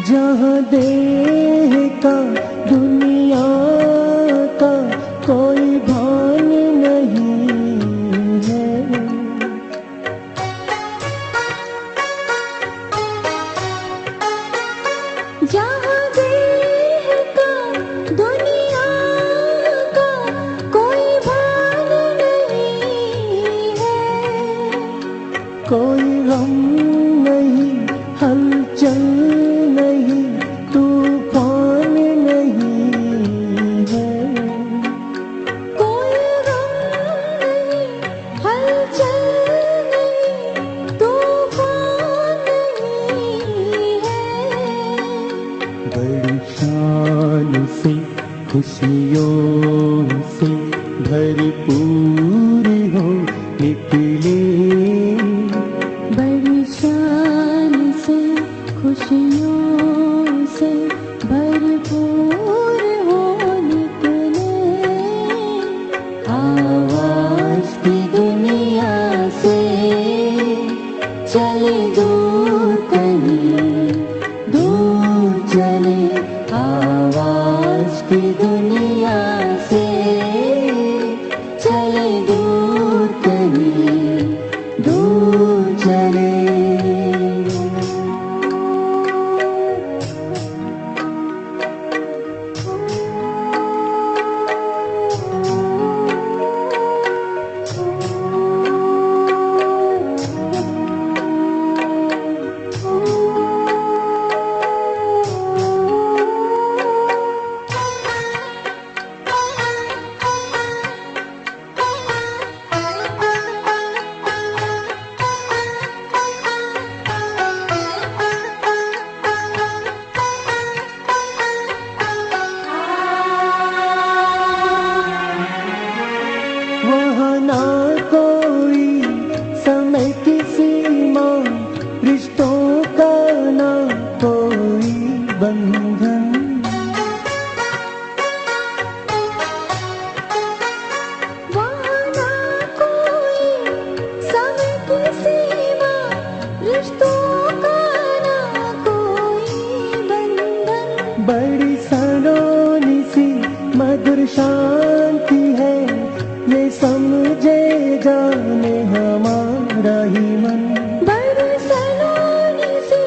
जहाँ देह का दुनिया का कोई भान नहीं है, खुशियों से भरपूर हो निकले। बड़ी शान से खुशियों से भरपूर हो निकले। आवाज की दुनिया से चले दूर कहीं, दूर चले। आवाज की दुनिया से चले दूर कहीं, दूर चले। वहाँ ना कोई समय की सीमा, रिश्तों का ना कोई बंधन। वहाँ ना कोई समय की सीमा, रिश्तों का ना कोई बंधन। बड़ी सलोनी सी मधुर शांति है, ये समझे जाने हमारा ही मन। बड़ी सलोनी सी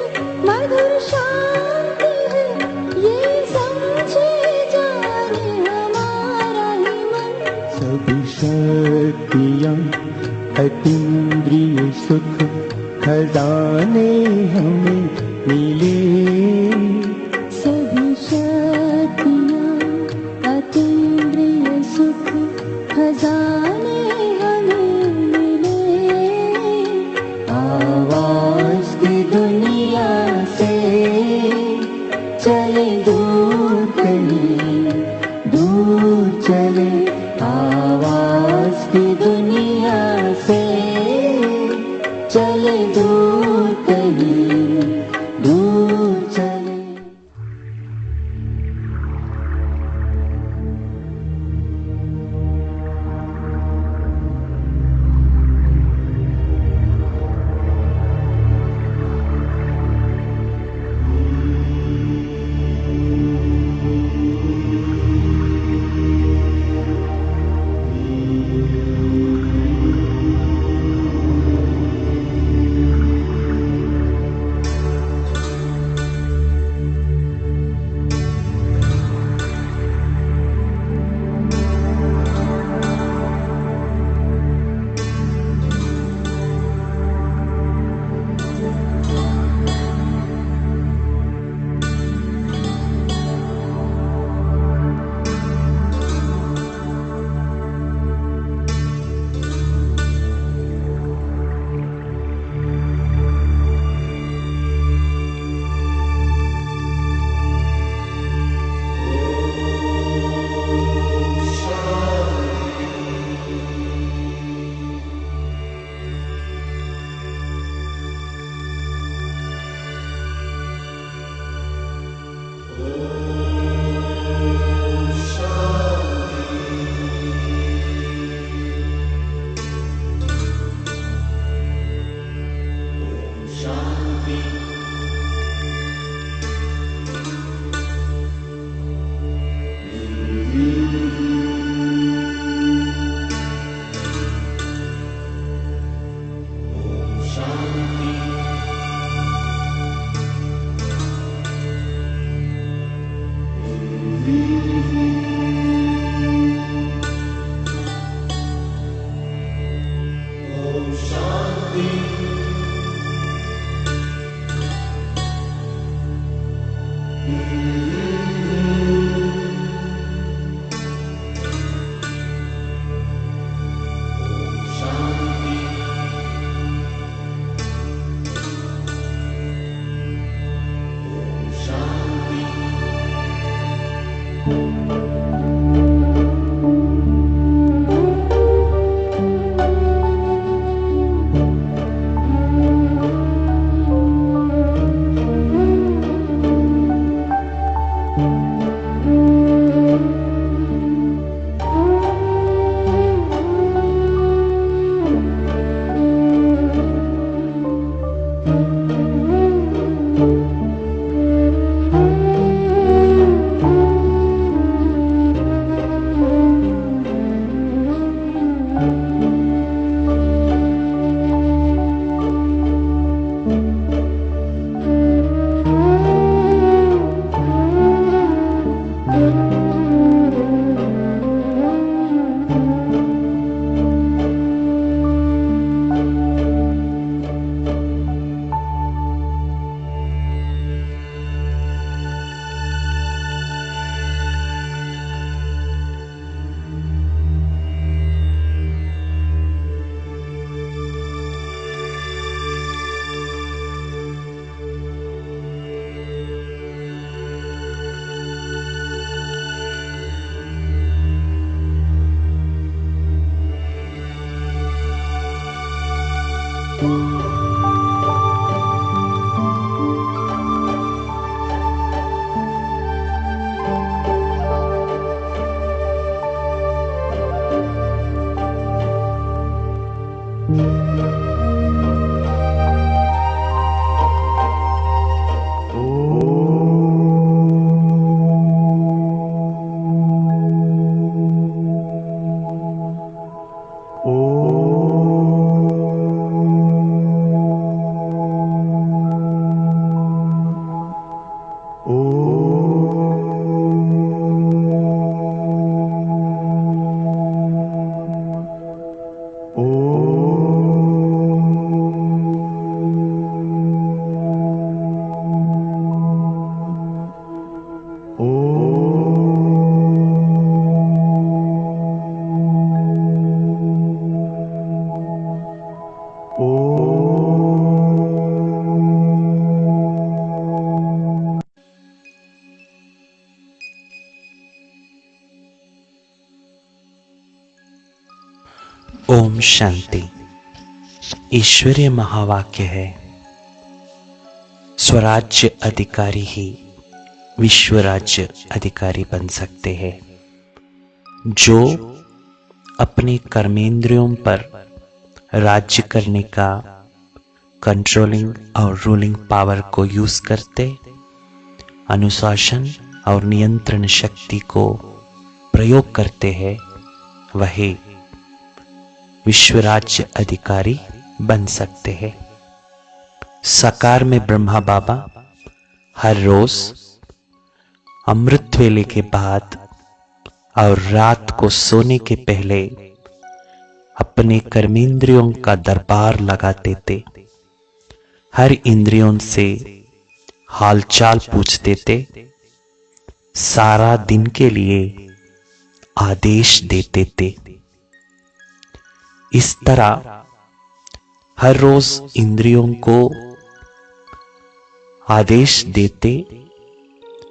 मधुर शांति है, ये समझे जाने हमारा ही मन। सभी शक्तियाँ अतीन्द्रिय सुख खजाने हमें मिले। सभी शक्तियाँ अतीन्द्रिय सुख खजाने हमें मिले। आवाज की दुनिया से चले दूर कहीं, दूर चले। आवाज की दुनिया से चले दूर कहीं, दूर चले। ओम शांति। ईश्वरीय महावाक्य है, स्वराज्य अधिकारी ही विश्व राज्य अधिकारी बन सकते हैं। जो अपने कर्मेंद्रियों पर राज्य करने का कंट्रोलिंग और रूलिंग पावर को यूज करते, अनुशासन और नियंत्रण शक्ति को प्रयोग करते हैं, वही विश्व राज्य अधिकारी बन सकते हैं। साकार में ब्रह्मा बाबा हर रोज अमृत वेले के बाद और रात को सोने के पहले अपने कर्मेंद्रियों का दरबार लगाते थे। हर इंद्रियों से हालचाल पूछते थे, सारा दिन के लिए आदेश देते थे। इस तरह हर रोज इंद्रियों को आदेश देते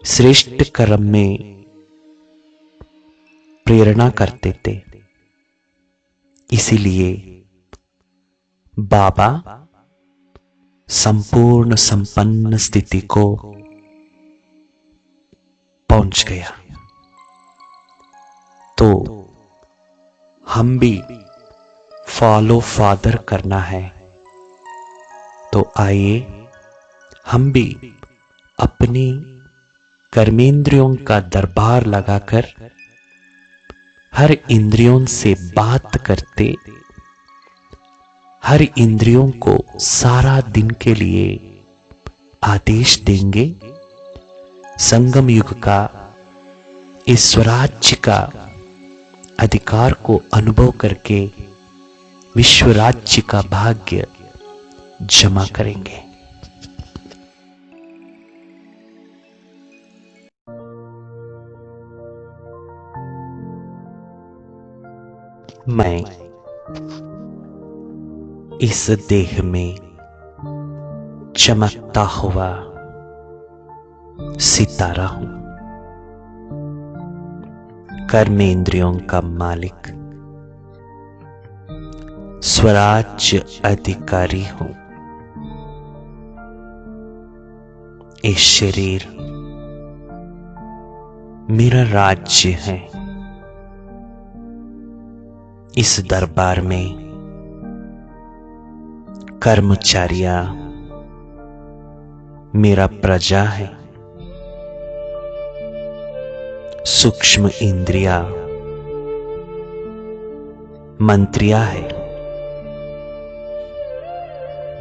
श्रेष्ठ कर्म में प्रेरणा करते थे। इसीलिए बाबा संपूर्ण संपन्न स्थिति को पहुंच गया। तो हम भी फॉलो फादर करना है, तो आइए हम भी अपनी कर्मेंद्रियों का दरबार लगाकर हर इंद्रियों से बात करते, हर इंद्रियों को सारा दिन के लिए आदेश देंगे। संगम युग का इस स्वराज्य का अधिकार को अनुभव करके विश्व राज्य का भाग्य जमा करेंगे। मैं इस देह में चमकता हुआ सितारा हूं, कर्मेंद्रियों का मालिक, स्वराज्य अधिकारी हूं। ये शरीर मेरा राज्य है। इस दरबार में कर्मचारियां मेरा प्रजा है। सूक्ष्म इंद्रिया मंत्रिया है।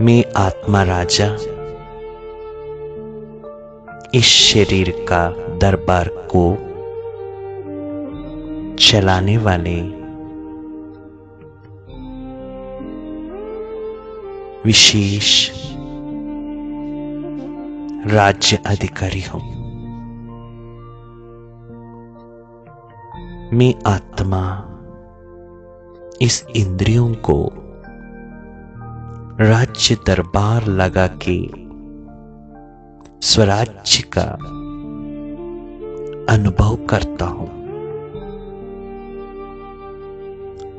मैं आत्मा राजा इस शरीर का दरबार को चलाने वाले विशेष राज्य अधिकारी हूं। मैं आत्मा इस इंद्रियों को राज्य दरबार लगा के स्वराज्य का अनुभव करता हूं।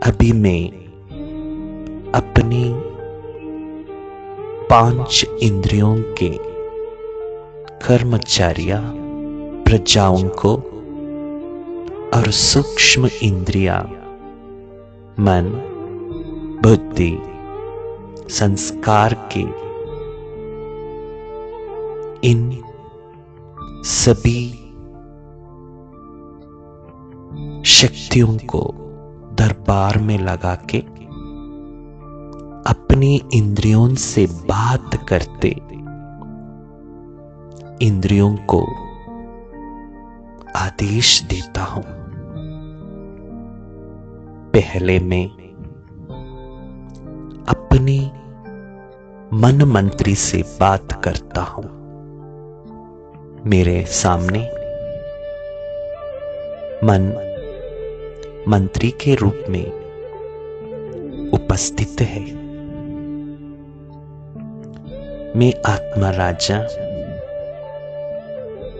अभी मैं अपनी 5 इंद्रियों के कर्मचारियां प्रजाओं को और सूक्ष्म इंद्रिया मन, बुद्धि, संस्कार के इन सभी शक्तियों को दरबार में लगा के अपनी इंद्रियों से बात करते इंद्रियों को आदेश देता हूं। पहले मैं अपनी मन मंत्री से बात करता हूं। मेरे सामने मन मंत्री के रूप में उपस्थित है। मैं आत्मा राजा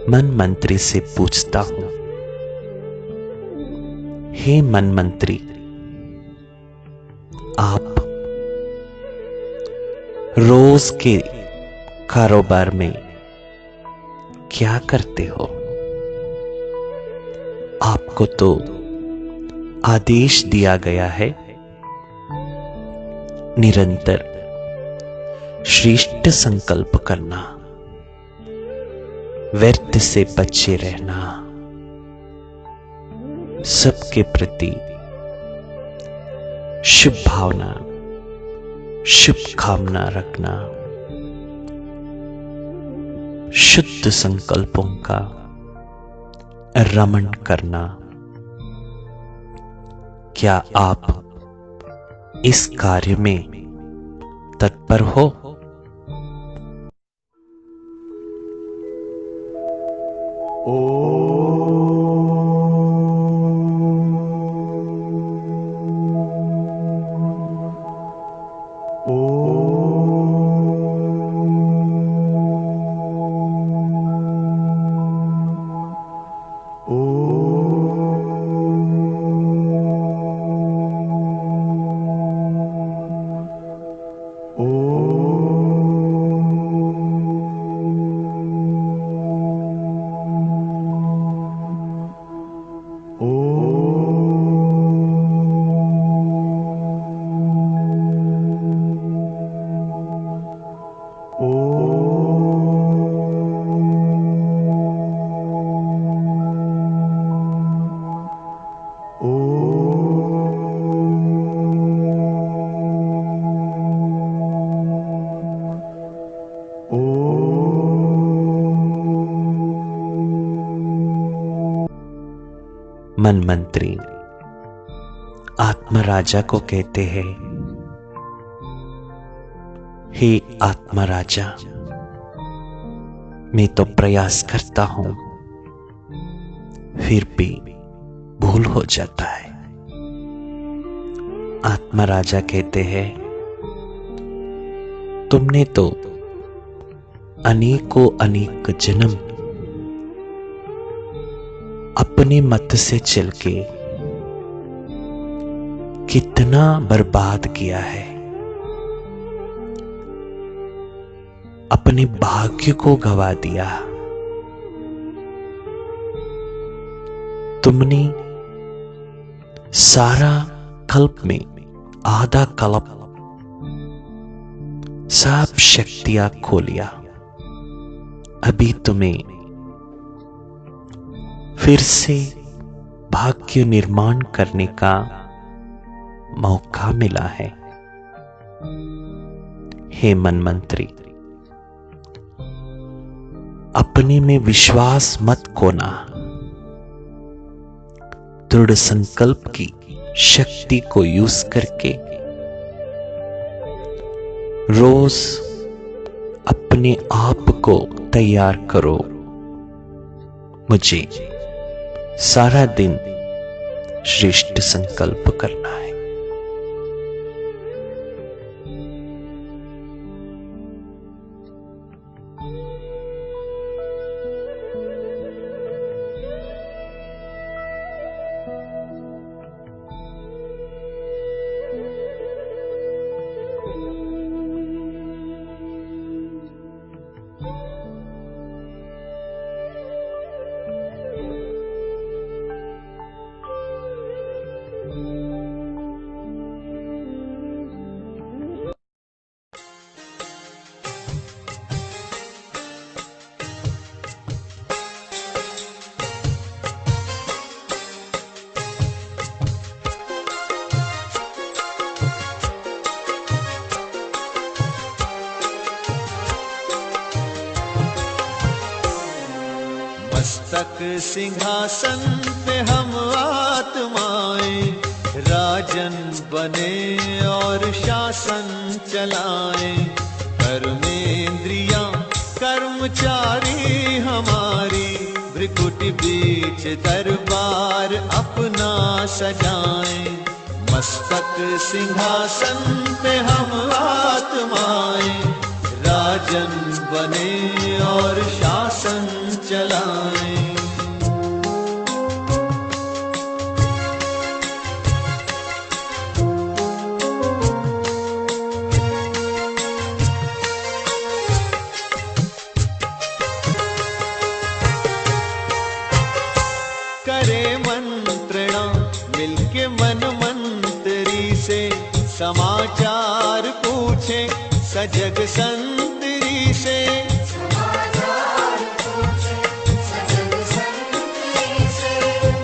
मन मंत्री से पूछता हूं, हे मन मंत्री, आप रोज के कारोबार में क्या करते हो? आपको तो आदेश दिया गया है निरंतर श्रेष्ठ संकल्प करना, व्यर्थ से बचे रहना, सबके प्रति शुभ भावना, शुभ कामना रखना, शुद्ध संकल्पों का रमण करना। क्या आप इस कार्य में तत्पर हो? मन मंत्री आत्मा राजा को कहते हैं, हे आत्मा राजा, मैं तो प्रयास करता हूं, फिर भी भूल हो जाता है। आत्मा राजा कहते हैं, तुमने तो अनेकों अनेक जन्म अपने मत से चल के कितना बर्बाद किया है, अपने भाग्य को गवा दिया। तुमने सारा कल्प में आधा कल्प सब शक्तियां खो लिया। अभी तुम्हें फिर से भाग्य निर्माण करने का मौका मिला है। हे मनमंत्री, अपने में विश्वास मत खोना। दृढ़ संकल्प की शक्ति को यूज करके रोज अपने आप को तैयार करो। मुझे सारा दिन श्रेष्ठ संकल्प करना है। मस्तक सिंहासन पे हम आत्माएं राजन बने और शासन चलाएं। कर्मेंद्रियां कर्मचारी हमारी, भृकुटि बीच दरबार अपना सजाएं। मस्तक सिंहासन पे हम आत्माएं राजन बने और शासन चलाएं। से समाचार पूछे सजग संतरी से।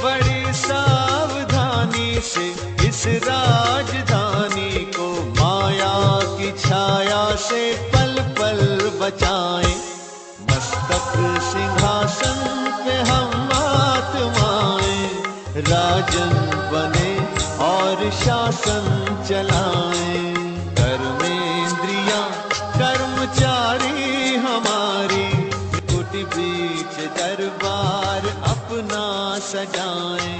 बड़ी सावधानी से इस राजधानी को माया की छाया से पल पल बचाएं। मस्तक सिंहासन पे हम आत्माएं, राजन बने और शासन चलाएं। कर्मेंद्रियां कर्मचारी हमारी, त्रिकुटी बीच दरबार अपना सजाएं।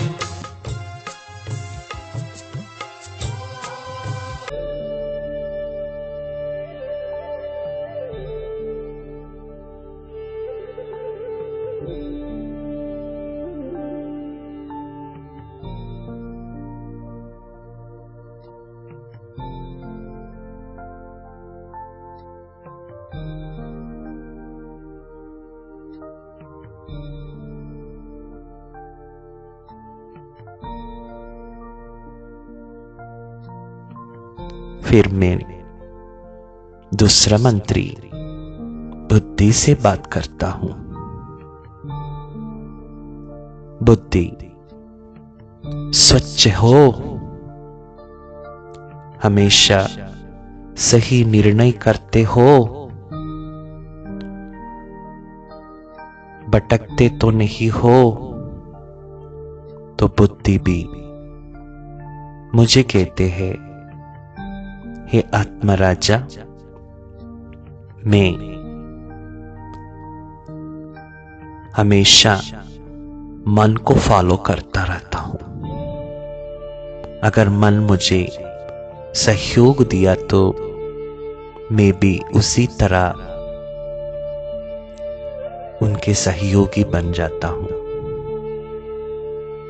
फिर मैं दूसरा मंत्री बुद्धि से बात करता हूं। बुद्धि, स्वच्छ हो, हमेशा सही निर्णय करते हो, भटकते तो नहीं हो। तो बुद्धि भी मुझे कहते हैं, हे आत्मराजा, मैं हमेशा मन को फॉलो करता रहता हूं। अगर मन मुझे सहयोग दिया तो मैं भी उसी तरह उनके सहयोगी बन जाता हूं।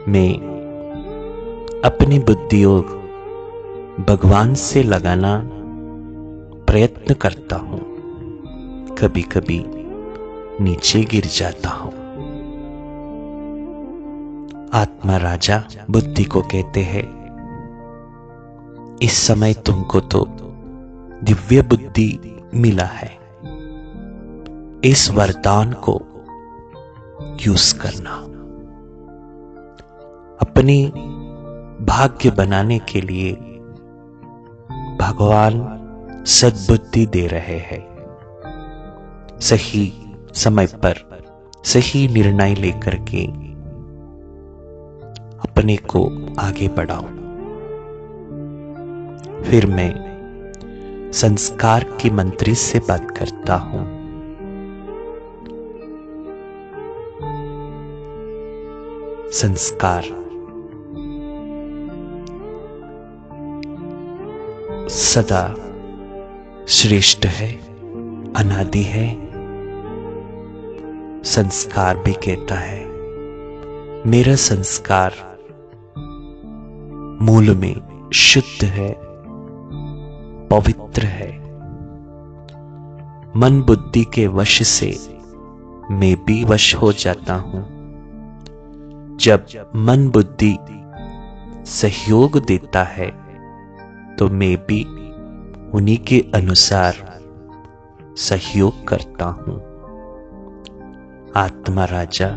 मैं अपनी बुद्धि और भगवान से लगाना प्रयत्न करता हूं। कभी कभी नीचे गिर जाता हूं। आत्मा राजा बुद्धि को कहते हैं, इस समय तुमको तो दिव्य बुद्धि मिला है, इस वरदान को यूज करना। अपनी भाग्य बनाने के लिए भगवान सद्बुद्धि दे रहे हैं। सही समय पर सही निर्णय लेकर के अपने को आगे बढ़ाओ। फिर मैं संस्कार की मंत्री से बात करता हूं। संस्कार सदा श्रेष्ठ है, अनादि है। संस्कार भी कहता है, मेरा संस्कार मूल में शुद्ध है, पवित्र है। मन बुद्धि के वश से मैं भी वश हो जाता हूं। जब मन बुद्धि सहयोग देता है तो मैं भी उन्हीं के अनुसार सहयोग करता हूं। आत्मा राजा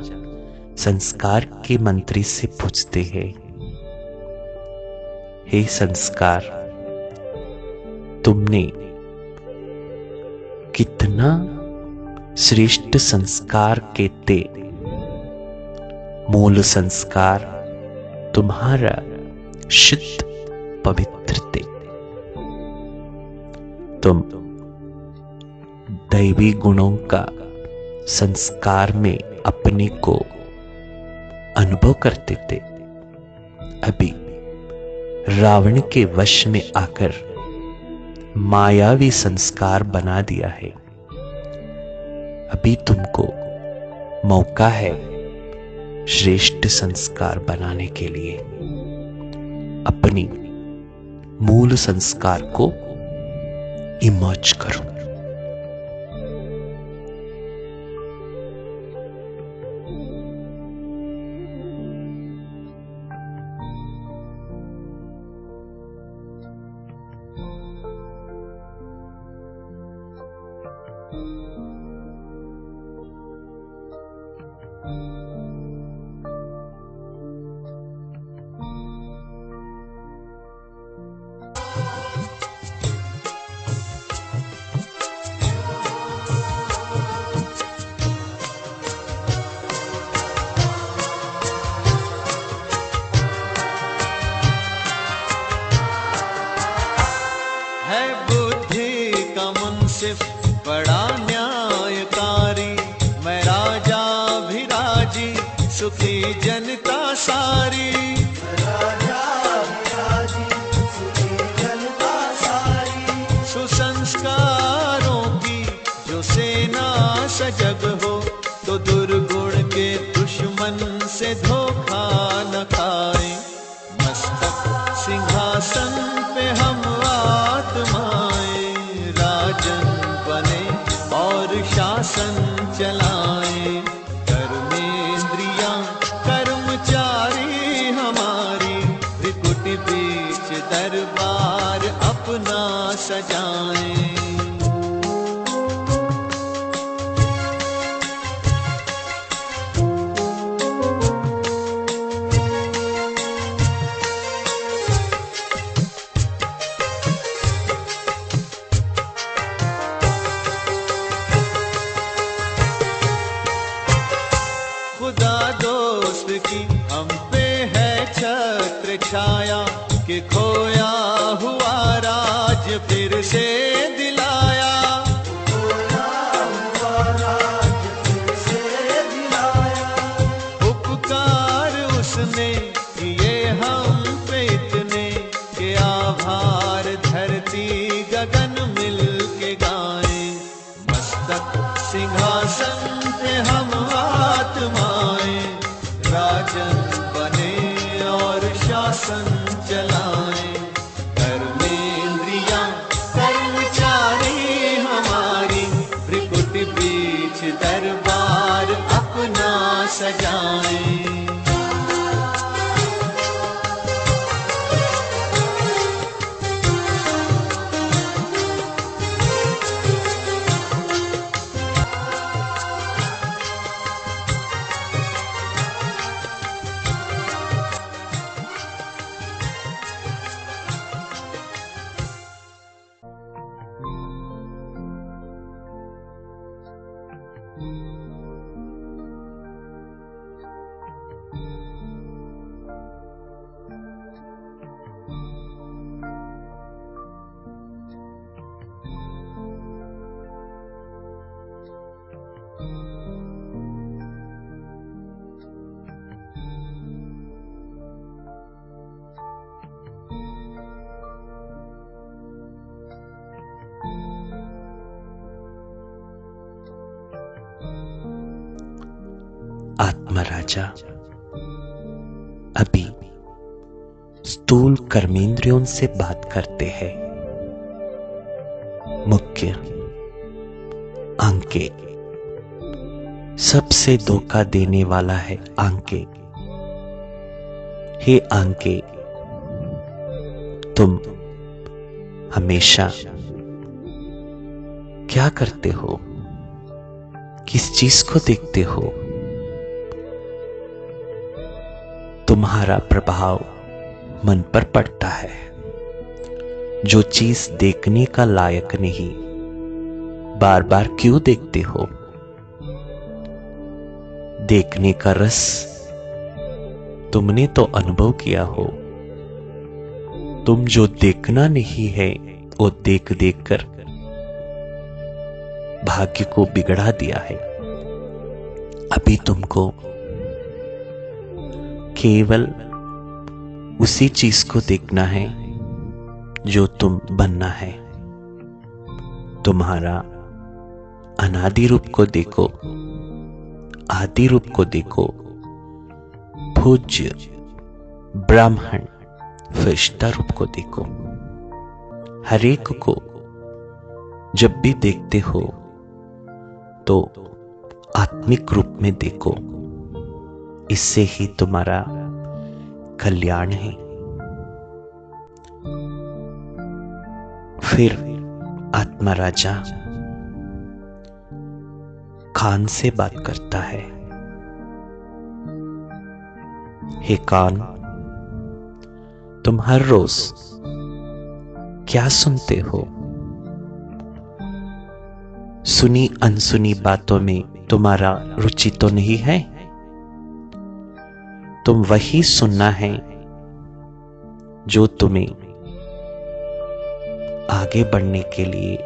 संस्कार के मंत्री से पूछते हैं, हे संस्कार, तुमने कितना श्रेष्ठ संस्कार कहते। मूल संस्कार तुम्हारा शुद्ध पवित्र थे। तुम दैवी गुणों का संस्कार में अपने को अनुभव करते थे। अभी रावण के वश में आकर मायावी संस्कार बना दिया है। अभी तुमको मौका है श्रेष्ठ संस्कार बनाने के लिए। अपनी मूल संस्कार को इमर्ज करो। यूसुफ बड़ा न्यायकारी, मैं राजा भी राजी, सुखी जनता सारी। सुसंस्कारों की जो सेना सजग हो, तो दुर्गुण के दुश्मन से धोखा न खाए। मस्तक सिंहासन पे हम आत्माएं, राजन बने और शासन चलाएं। कर्मेंद्रियां कर्मचारी हमारी, त्रिकुट बीच दरबार अपना सजाएं। खुदा दोस्त की हम पे है छत्र छाया, कि खोया हुआ राज फिर से दिलाया। उपकार उसने किए हम पे इतने, के आभार धरती गगन मिल के गाएं। मस्तक सिंहासन पे हम आत्माएं, राजन बने और शासन चलाएं। कर्मेंद्रियां कर्मचारी हमारी, त्रिकुट बीच दरबार अपना सजाएं। आत्मा राजा अभी स्थूल कर्मेंद्रियों से बात करते हैं। मुख्य आंके, सबसे धोखा देने वाला है आंके। हे आंके, तुम हमेशा क्या करते हो? किस चीज को देखते हो? तुम्हारा प्रभाव मन पर पड़ता है। जो चीज देखने का लायक नहीं, बार बार क्यों देखते हो? देखने का रस तुमने तो अनुभव किया हो। तुम जो देखना नहीं है, वो देख देख कर भाग्य को बिगड़ा दिया है। अभी तुमको केवल उसी चीज को देखना है जो तुम बनना है। तुम्हारा अनादि रूप को देखो, आदि रूप को देखो, पूज्य ब्राह्मण फरिश्ता रूप को देखो। हरेक को जब भी देखते हो तो आत्मिक रूप में देखो। इससे ही तुम्हारा कल्याण है। फिर आत्मा राजा कान से बात करता है। हे कान, तुम हर रोज क्या सुनते हो? सुनी अनसुनी बातों में तुम्हारा रुचि तो नहीं है। तुम वही सुनना है जो तुम्हें आगे बढ़ने के लिए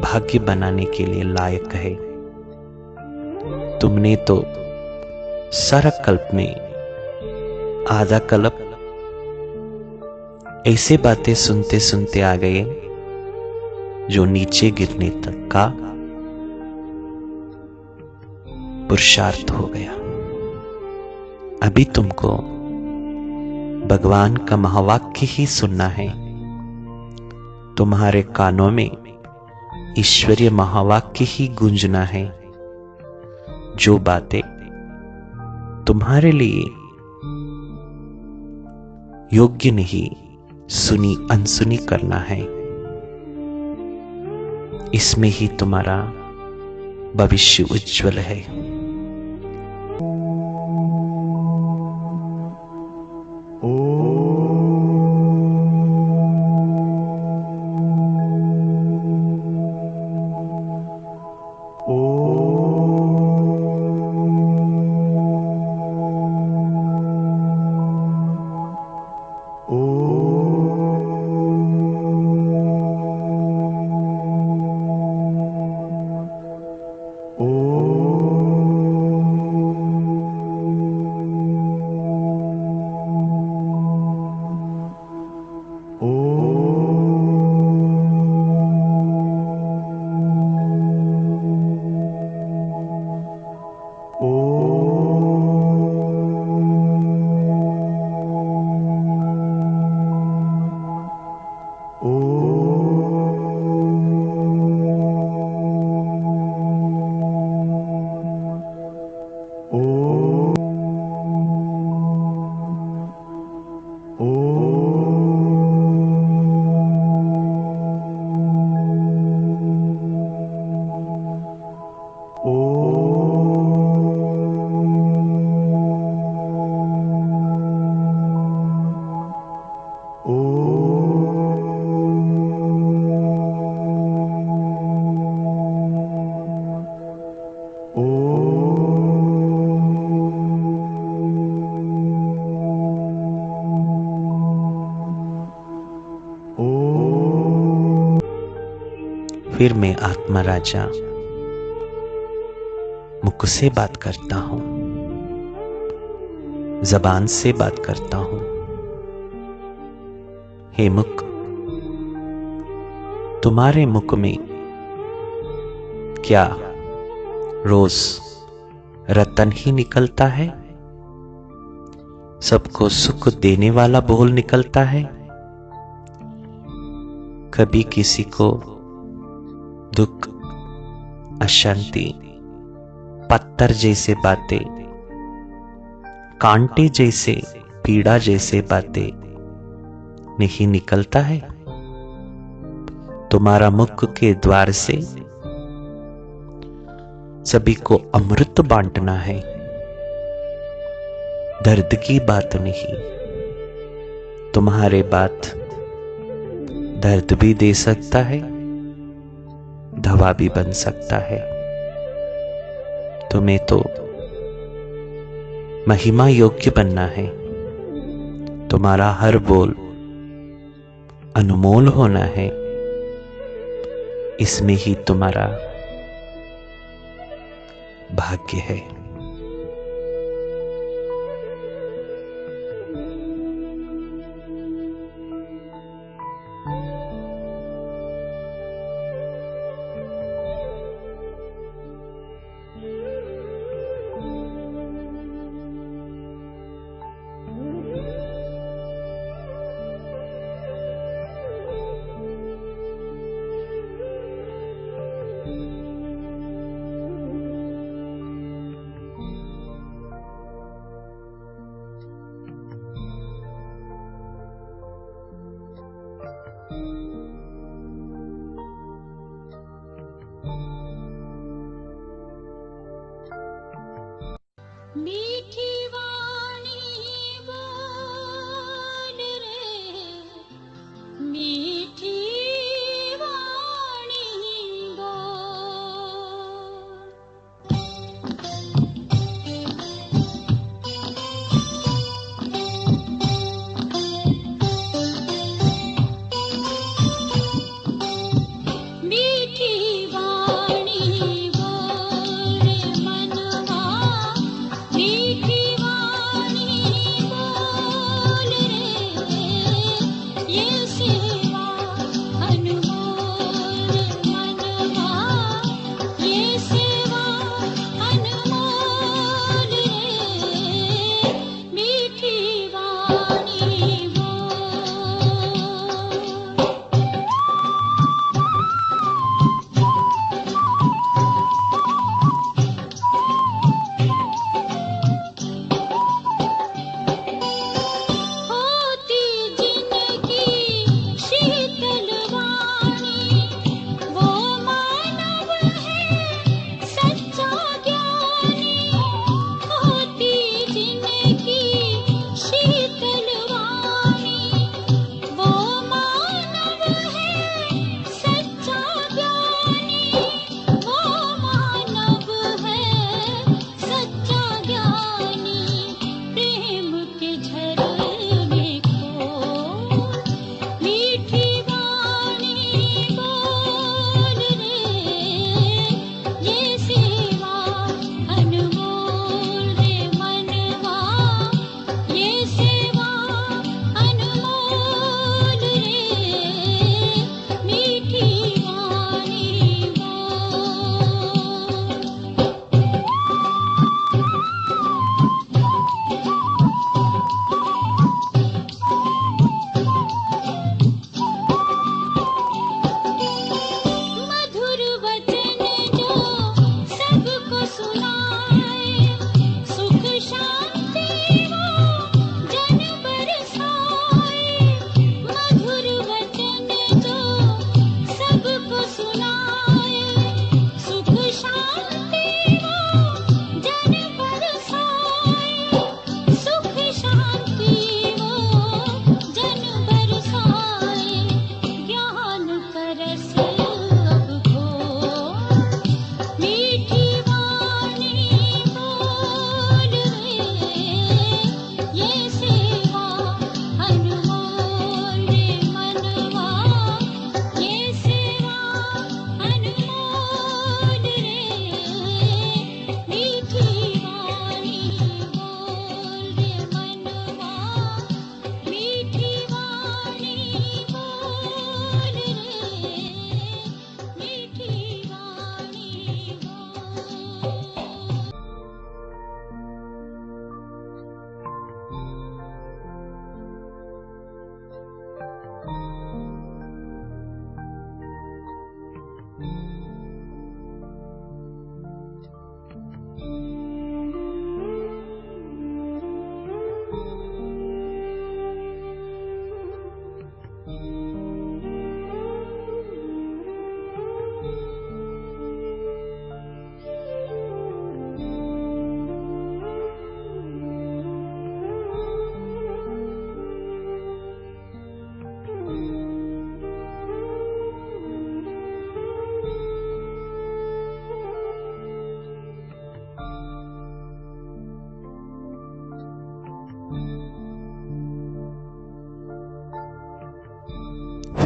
भाग्य बनाने के लिए लायक है। तुमने तो सारा कल्प में आधा कल्प ऐसे बातें सुनते सुनते आ गए जो नीचे गिरने तक का पुरुषार्थ हो गया। अभी तुमको भगवान का महावाक्य ही सुनना है। तुम्हारे कानों में ईश्वरीय महावाक्य ही गूंजना है। जो बातें तुम्हारे लिए योग्य नहीं, सुनी अनसुनी करना है। इसमें ही तुम्हारा भविष्य उज्जवल है। फिर मैं आत्मा राजा मुख से बात करता हूं, जबान से बात करता हूं। हे मुख, तुम्हारे मुख में क्या रोज रतन ही निकलता है? सबको सुख देने वाला बोल निकलता है? कभी किसी को दुख, अशांति, पत्थर जैसे बातें, कांटे जैसे, पीड़ा जैसे बातें नहीं निकलता है? तुम्हारा मुख के द्वार से सभी को अमृत बांटना है, दर्द की बात नहीं। तुम्हारे बात दर्द भी दे सकता है, दवा भी बन सकता है। तुम्हें तो महिमा योग्य बनना है। तुम्हारा हर बोल अनमोल होना है। इसमें ही तुम्हारा भाग्य है।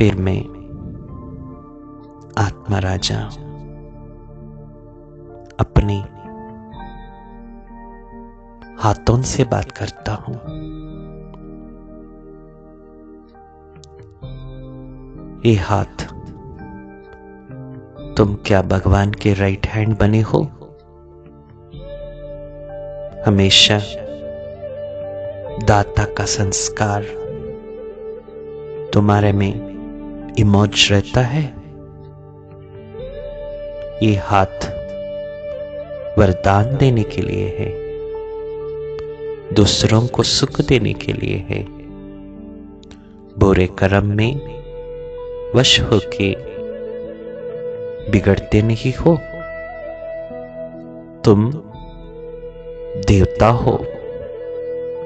फिर मैं आत्मा राजा अपने हाथों से बात करता हूं। ये हाथ, तुम क्या भगवान के राइट हैंड बने हो? हमेशा दाता का संस्कार तुम्हारे में इमोज रहता है। ये हाथ वरदान देने के लिए है, दूसरों को सुख देने के लिए है। बुरे कर्म में वश होके बिगड़ते नहीं हो। तुम देवता हो,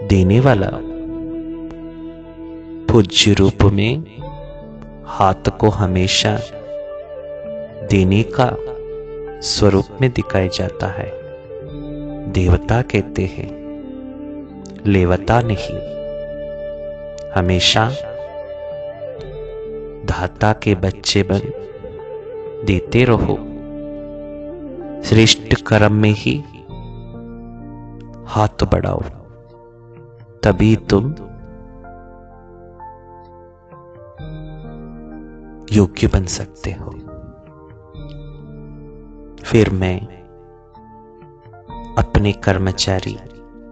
देने वाला। पूज्य रूप में हाथ को हमेशा देने का स्वरूप में दिखाया जाता है। देवता कहते हैं, लेवता नहीं। हमेशा दाता के बच्चे बन देते रहो। श्रेष्ठ कर्म में ही हाथ बढ़ाओ, तभी तुम योग्य बन सकते हो। फिर मैं अपने कर्मचारी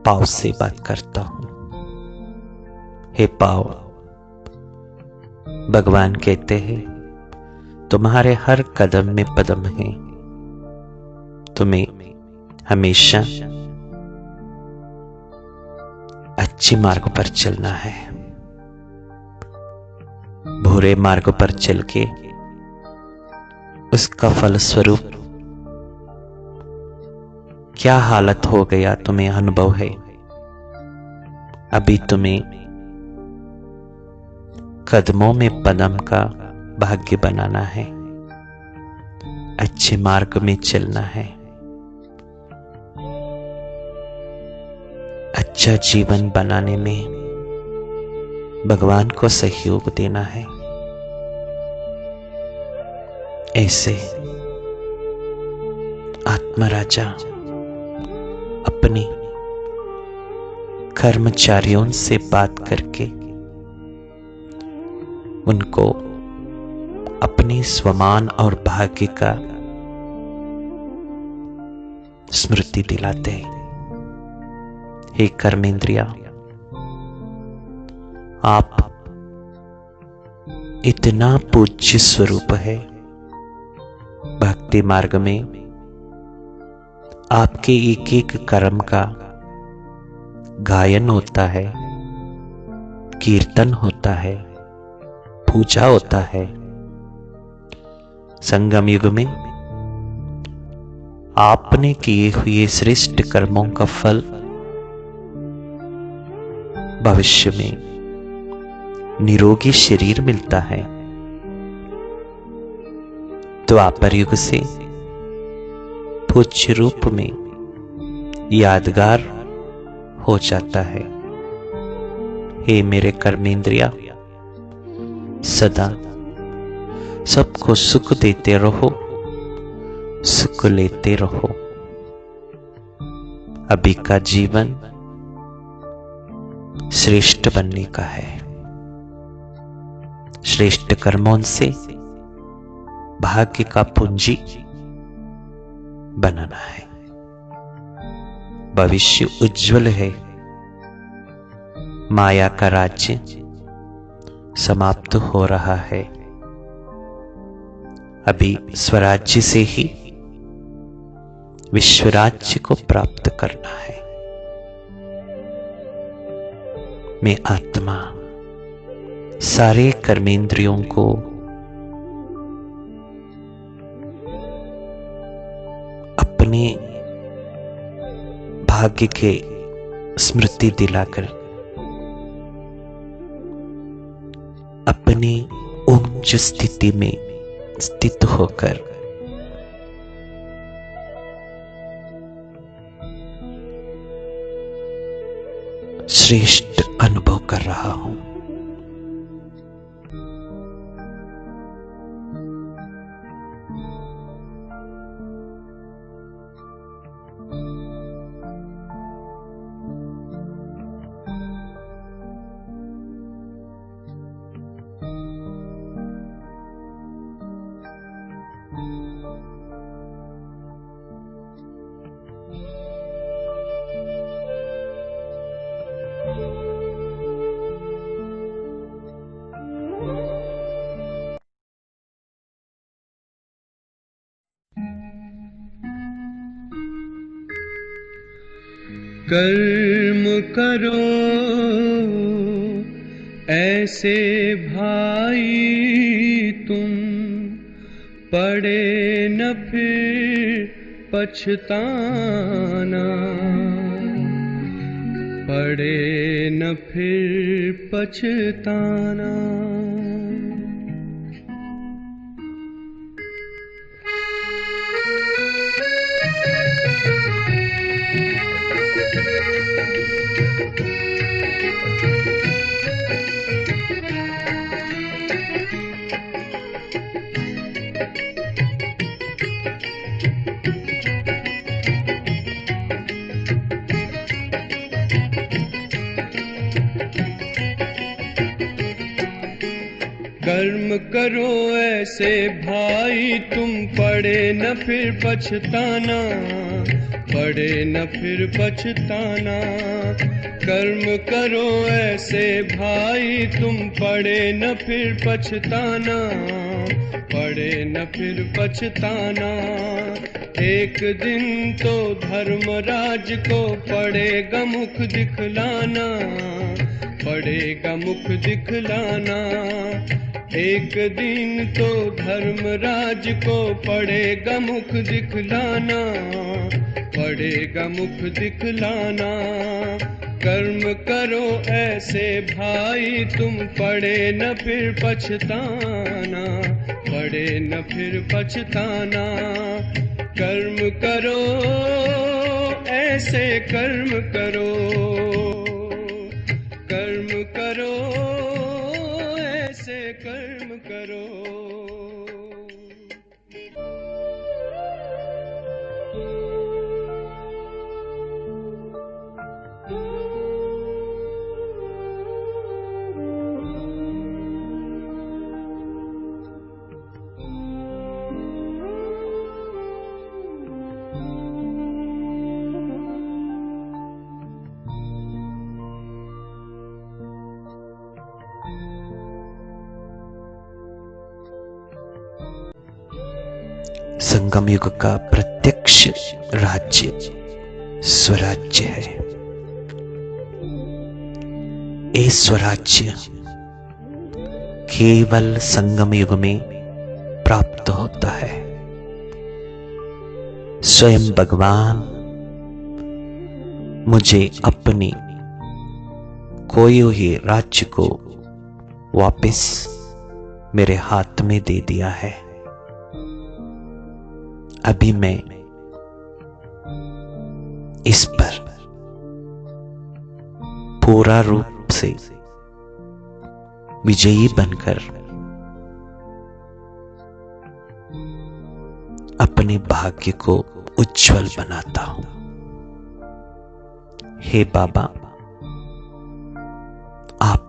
पाव से बात करता हूं। हे पाव, भगवान कहते हैं तुम्हारे हर कदम में पदम है। तुम्हें हमेशा अच्छे मार्ग पर चलना है। बुरे मार्ग पर चल के उसका फलस्वरूप क्या हालत हो गया तुम्हें अनुभव है। अभी तुम्हें कदमों में पदम का भाग्य बनाना है, अच्छे मार्ग में चलना है, अच्छा जीवन बनाने में भगवान को सहयोग देना है। ऐसे आत्मा राजा अपने कर्मचारियों से बात करके उनको अपने स्वमान और भाग्य का स्मृति दिलाते हैं। हे कर्मेंद्रिया, आप इतना पूज्य स्वरूप है। भक्ति मार्ग में आपके एक एक कर्म का गायन होता है, कीर्तन होता है, पूजा होता है। संगम युग में आपने किए हुए श्रेष्ठ कर्मों का फल भविष्य में निरोगी शरीर मिलता है। द्वापर युग से पूज्य रूप में यादगार हो जाता है। हे मेरे कर्मेंद्रिया, सदा सबको सुख देते रहो, सुख लेते रहो। अभी का जीवन श्रेष्ठ बनने का है। श्रेष्ठ कर्मों से भाग्य का पूंजी बनाना है। भविष्य उज्जवल है। माया का राज्य समाप्त हो रहा है। अभी स्वराज्य से ही विश्वराज्य को प्राप्त करना है। मैं आत्मा सारे कर्मेंद्रियों को अपने भाग्य के स्मृति दिलाकर अपनी उच्च स्थिति में स्थित होकर श्रेष्ठ अनुभव कर रहा हूं। कर्म करो ऐसे भाई तुम, पड़े न फिर पछताना, पड़े न फिर पछताना। कर्म करो ऐसे भाई तुम, पड़े न फिर पछताना, पड़े न फिर पछताना। कर्म करो ऐसे भाई तुम, पड़े न फिर पछताना, पड़े न फिर पछताना। एक दिन तो धर्मराज को पड़ेगा मुख दिखलाना, पड़ेगा मुख दिखलाना। एक दिन तो धर्मराज को पड़ेगा मुख दिखलाना, पड़ेगा मुख दिखलाना। कर्म करो ऐसे भाई तुम, पड़े न फिर पछताना, पड़े न फिर पछताना। कर्म करो ऐसे कर्म करो, कर्म करो ऐसे कर्म करो। संगम युग का प्रत्यक्ष राज्य स्वराज्य है। ये स्वराज्य केवल संगम युग में प्राप्त होता है। स्वयं भगवान मुझे अपने खोए हुए राज्य को वापस मेरे हाथ में दे दिया है। अभी मैं इस पर पूरा रूप से विजयी बनकर अपने भाग्य को उज्जवल बनाता हूं। हे बाबा, आप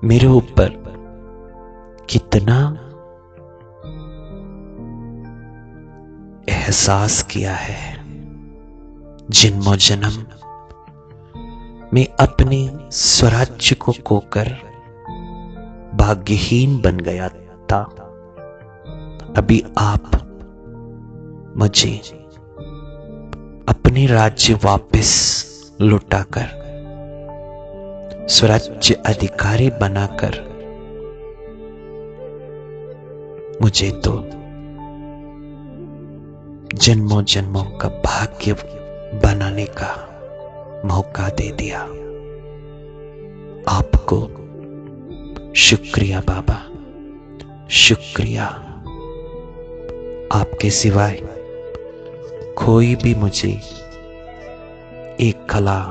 मेरे ऊपर कितना एहसास किया है। जन्मों जन्म में अपने स्वराज्य को खोकर भाग्यहीन बन गया था। अभी आप मुझे अपने राज्य वापस लौटाकर स्वराज्य अधिकारी बनाकर मुझे तो जन्मों जन्मों का भाग्य बनाने का मौका दे दिया। आपको शुक्रिया बाबा, शुक्रिया। आपके सिवाय कोई भी मुझे एक कला,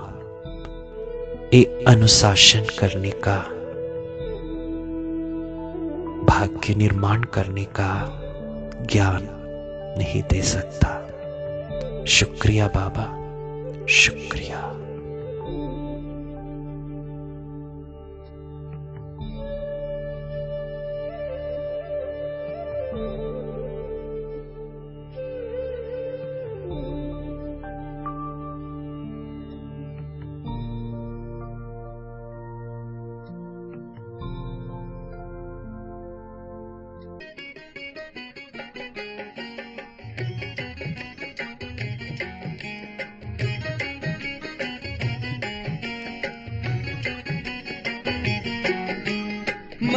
एक अनुशासन करने का, भाग्य निर्माण करने का ज्ञान नहीं दे सकता। शुक्रिया बाबा, शुक्रिया।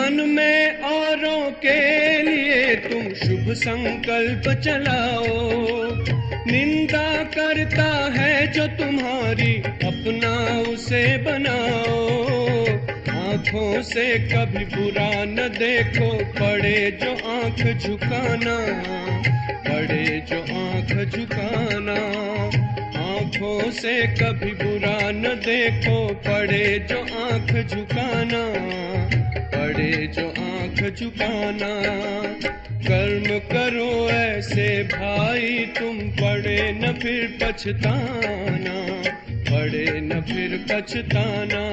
मन में औरों के लिए तुम शुभ संकल्प चलाओ। निंदा करता है जो तुम्हारी, अपना उसे बनाओ। आंखों से कभी बुरा न देखो, पड़े जो आंख झुकाना, पड़े जो आंख झुकाना। आंखों से कभी बुरा न देखो, पड़े जो आंख झुकाना, पड़े जो आंख झुकाना। कर्म करो ऐसे भाई तुम, पड़े न फिर पछताना, पड़े न फिर पछताना।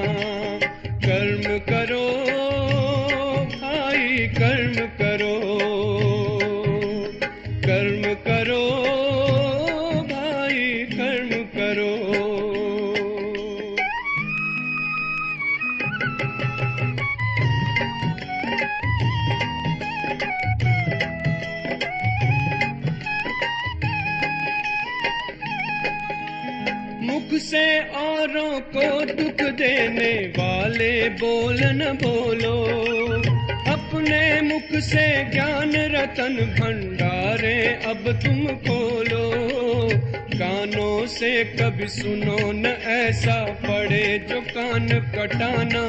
कर्म करो भाई कर्म करो, कर्म करो भाई कर्म करो। मुख से औरों को दुख देने वाले बोल न बोलो। अपने मुख से ज्ञान रतन भंडारे अब तुम खोलो। कानों से कभी सुनो न ऐसा, पड़े जो कान कटाना,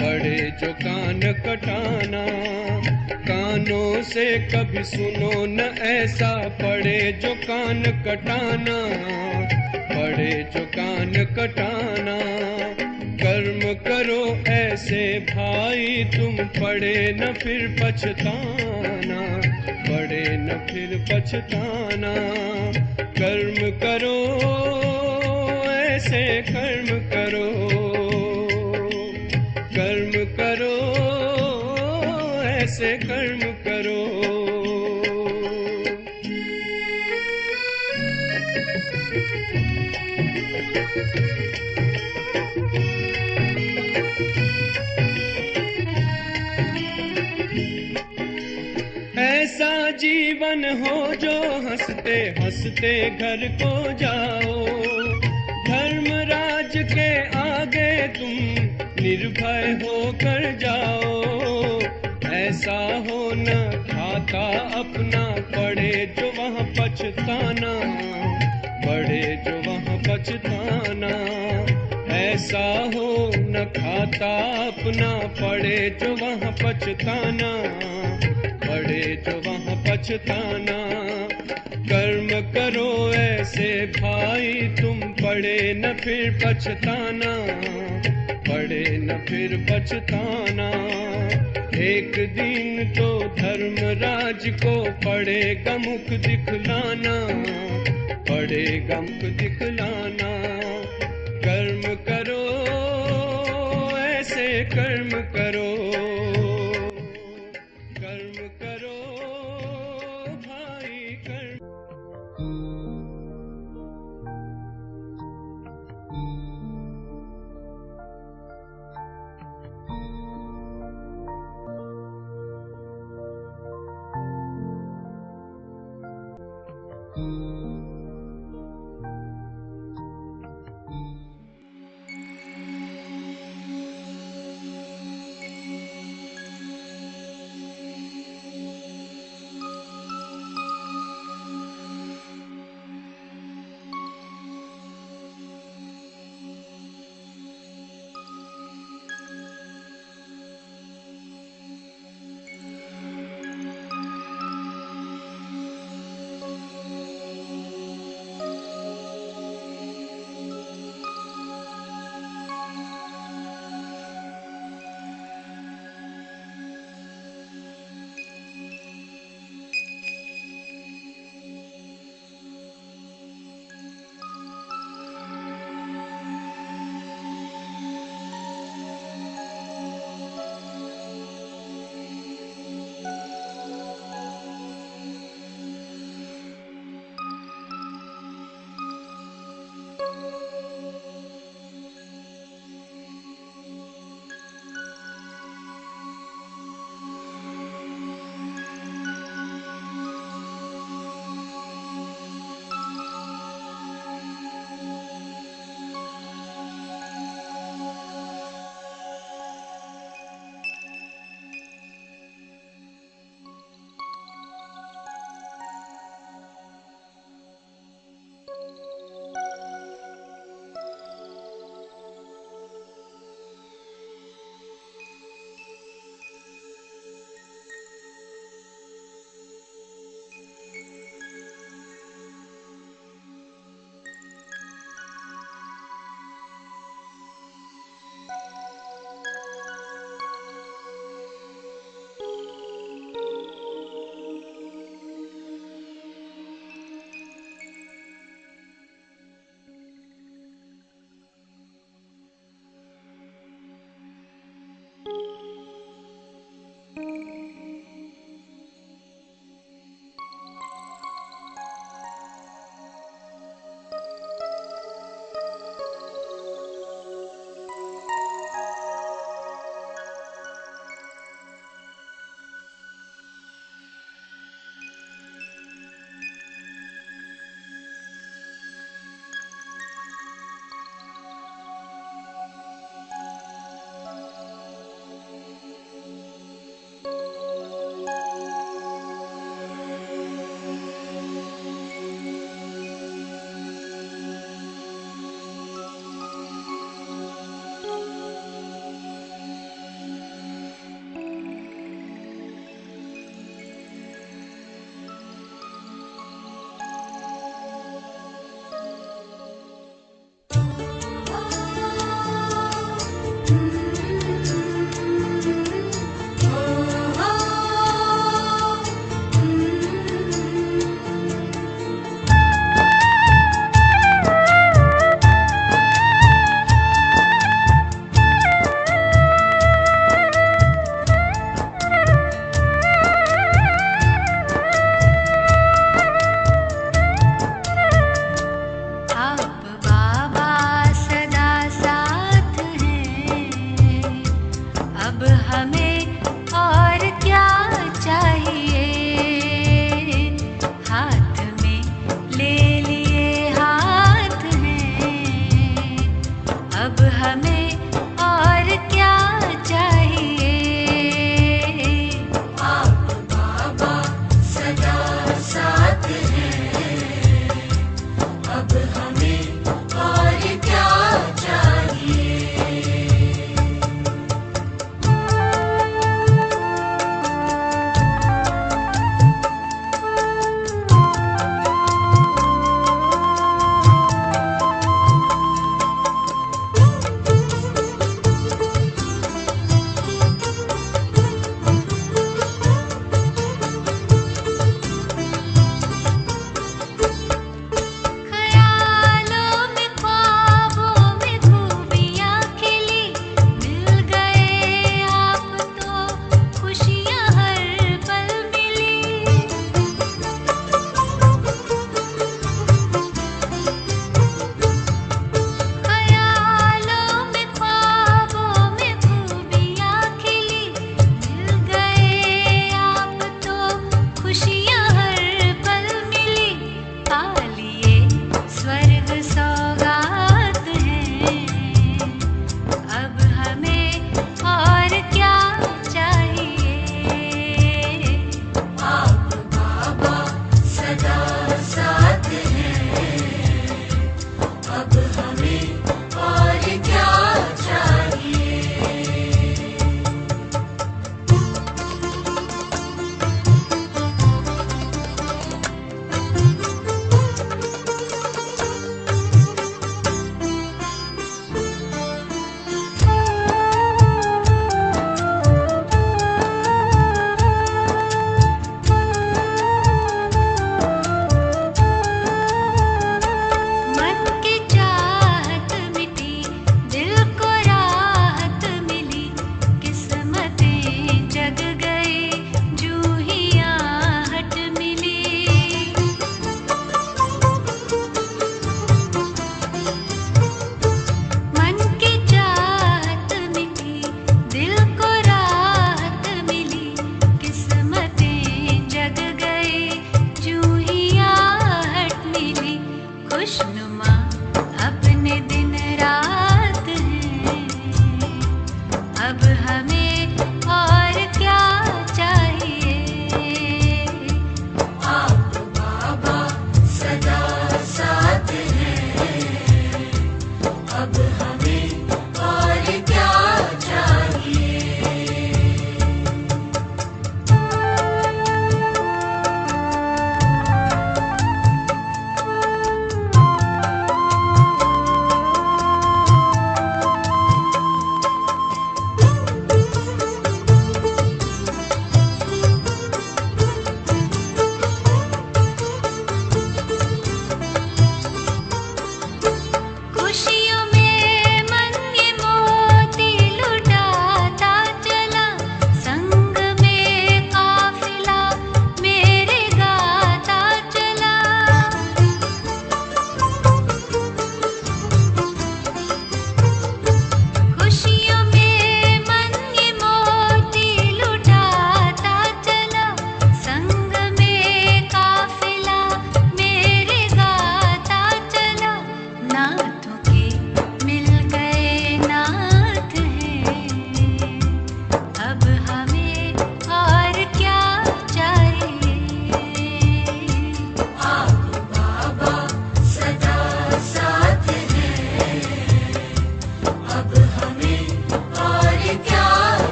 पड़े जो कान कटाना। कानों से कभी सुनो न ऐसा, पड़े जो कान कटाना, पड़े जो कान कटाना। कर्म करो ऐसे भाई तुम, पड़े न फिर पछताना, पड़े न फिर पछताना। कर्म करो ऐसे कर्म करो, कर्म करो ऐसे कर्म करो। ऐसा जीवन हो जो हंसते हंसते घर को जाओ। धर्मराज के आगे तुम निर्भय होकर जाओ। ऐसा हो न खाता अपना, पड़े जो वहाँ पछताना, पड़े जो वहाँ पछताना। ऐसा हो न खाता अपना, पड़े जो वहाँ पछताना, पड़े जो वहाँ पछताना। कर्म करो ऐसे भाई तुम, पड़े न फिर पछताना, पड़े न फिर पछताना। एक दिन तो धर्मराज को पड़ेगा मुख दिखलाना, पड़ेगा मुख दिखलाना। कर्म करो ऐसे कर्म करो, कर्म करो भाई कर्म।